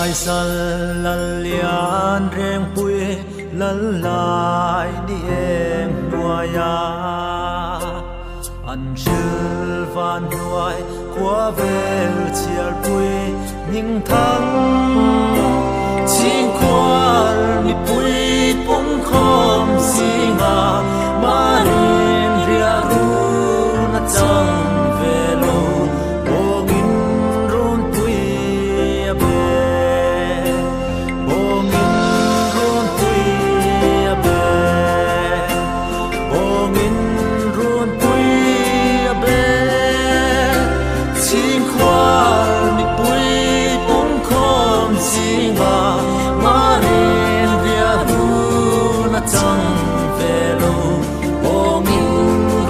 gai sal lal lian reng pui lal lai ni em nuaya an shil van nuai qua vel chial pui ning thang ching kwal mi pui pong khom singa marin ria ru na chang velo bongin ron pui abe bongin ron pui abe bongin ron pui abe ching kwal mi pui pong khom singa marin ria ru na chang velo bongin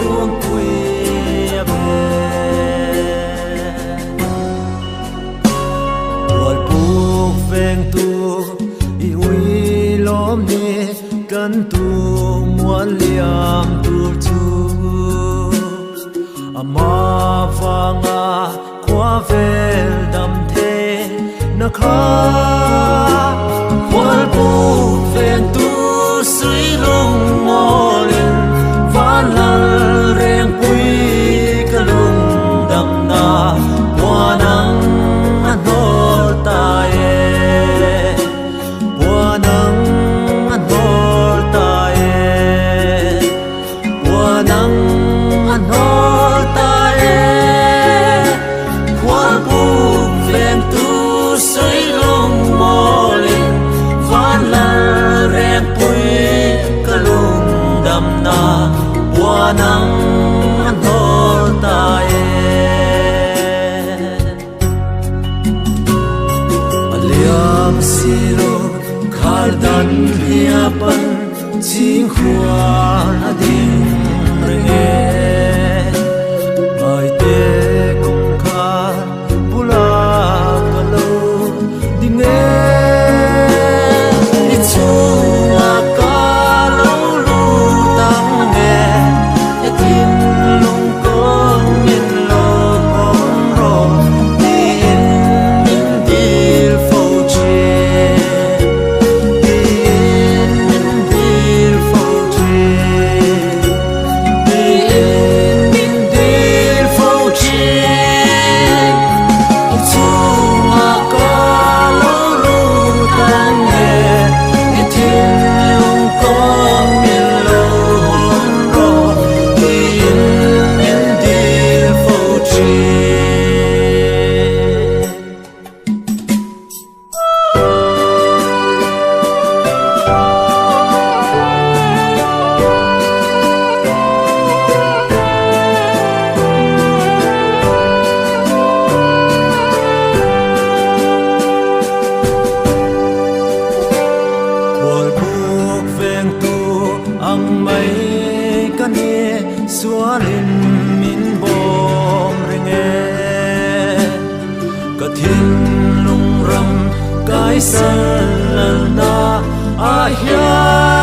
ron pui abe tual puk veng tu i ui lom ni kan tu muan liam tu chu ama vanga kwa vel dam the na kha tual puk veng tu sui long molin van lal reng pui kalung dam na wanang anol tae wanang anol tae wanang anol tae tual puk veng tu sui long molin van lal reng pui kalung dam na wanang anol tae aliam silo khardan hiapan ching khuan ading renge ai te kong kha pula kalo dinge ichunga ka lo lu tang nge yatin lung kong min lo hong ro din min dil fo che din min dil fo che din min dil fo che ichunga ka lo lu tang nge yatin lung kong min lo hong ro din min dil fo che tual puk veng tu ang mai kan he sualin min bom renge ka thin lung ram kai sal na a hian